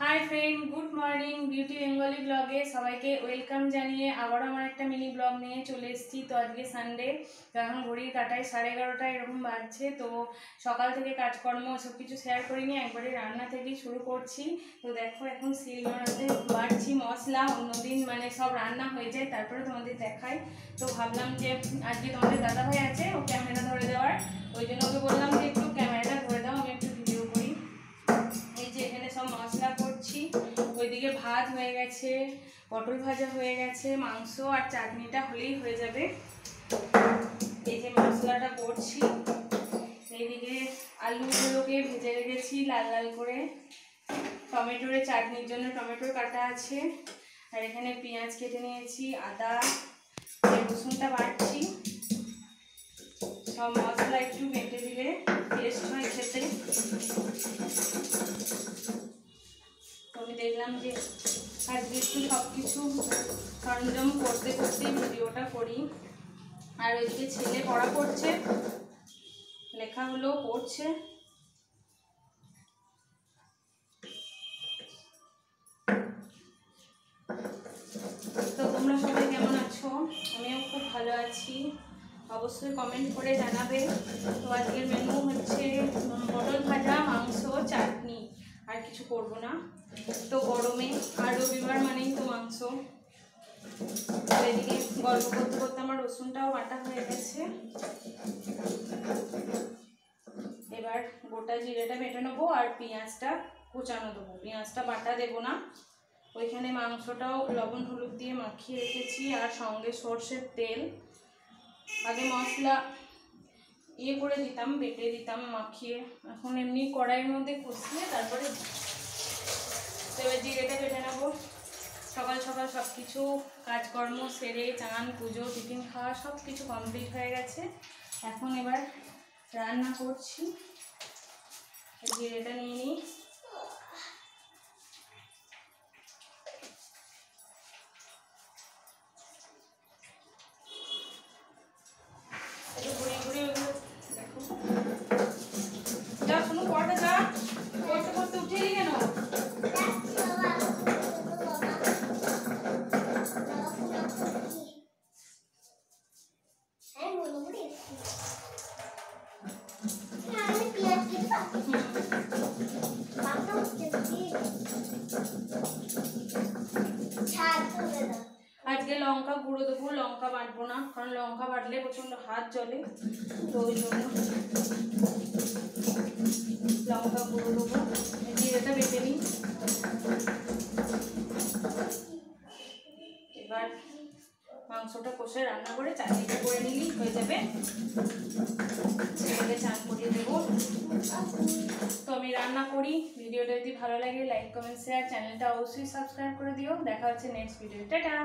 High friend good morning beauty Bengali ব্লগে সবাইকে welcome জানিয়ে আবার আমার একটা মিনি ব্লগ নিয়ে চলে এসেছি। তো আজকে সানডে, তো এখন ঘড়ির কাঁটায় 11:30 এরকম বাজছে। তো সকাল থেকে কাজকর্ম সব কিছু শেয়ার করিনি, একবারে রান্না থেকেই শুরু করছি। তো দেখো এখন শিলনোড়াতে বাড়ছি মশলা, অন্যদিন মানে সব রান্না হয়ে যায় তারপরে তোমাদের দেখাই। তো ভাবলাম যে আজকে তোমাদের দাদাভাই আছে, ও ক্যামেরা ধরে দেওয়ার, ওই জন্য ওকে বললাম যে একটু ক্যামেরাটা ধরে দাও, আমি একটু ভিডিও করি। এই যে এখানে সব মশলা করছি, ওইদিকে ভাত হয়ে গেছে, পটল ভাজা হয়ে গেছে, মাংস আর চাটনিটা হলেই হয়ে যাবে। এই যে মশলাটা করছি, এইদিকে আলুগুলোকে ভেজে রেখেছি লাল লাল করে, টমেটোর চাটনির জন্য টমেটোর কাটা আছে, আর এখানে পেঁয়াজ কেটে নিয়েছি, আদা রসুনটা বাটছি। সব মশলা একটু বেটে দিলে টেস্ট হয় খেতে। আমি দেখলাম যে আজকে একটু সব কিছু সরঞ্জাম করতে করতেই ভিডিওটা করি। আর ওইদিকে ছেলে পড়া করছে, লেখাগুলো পড়ছে। তো তোমরা সবাই কেমন আছো? আমিও খুব ভালো আছি, অবশ্যই কমেন্ট করে জানাবে। তো আজকের মেনু হচ্ছে পটল ভাজা, মাংস, চাটনি, আর কিছু করব না। তো গরমে আর রবিবার মানেই তো মাংস। এদিকে গল্প করতে করতে আমার রসুনটাও বাটা হয়ে গেছে। এবার গোটা জিরেটা বেটে নেবো আর পেঁয়াজটা কুচানো দেবো, পেঁয়াজটা বাটা দেবো না। ওইখানে মাংসটাও লবণ হলুদ দিয়ে মাখিয়ে রেখেছি, আর সঙ্গে সর্ষের তেল। আগে মশলা করে দিতাম, বেটে দিতাম মাখিয়ে, এখন এমনি কড়াইয়ের মধ্যে কষিয়ে তারপরে এবার জিরেটা বেটে নেবো। সকাল সকাল সব কিছু কাজকর্ম সেরে চান পুজো টিফিন খাওয়া সব কিছু কমপ্লিট হয়ে গেছে। এখন এবার রান্না করছি। জিরেটা নিয়ে নিই, একটু ঘুরিয়ে ঘুরিয়ে ওগুলো দেখো। যা শুনো পড়বে, যা করতে করতে উঠেই কেন? আজকে লঙ্কা গুঁড়ো দেবো, লঙ্কা বাটবো না, কারণ লঙ্কা বাটলে প্রচণ্ড হাত জ্বলে। তো ওই জন্য লঙ্কা গুঁড়ো দেবো। জিরেটা বেটে নিই। এবার মাংসটা কষে রান্না করে চাটনিটা করে নিলেই হয়ে যাবে। ছেলেকে চান করিয়ে দেবো। তো আমি রান্না করি। ভিডিওটা যদি ভালো লাগে লাইক কমেন্ট শেয়ার, চ্যানেলটা অবশ্যই সাবস্ক্রাইব করে দিও। দেখা হচ্ছে নেক্সট ভিডিও। টাটা।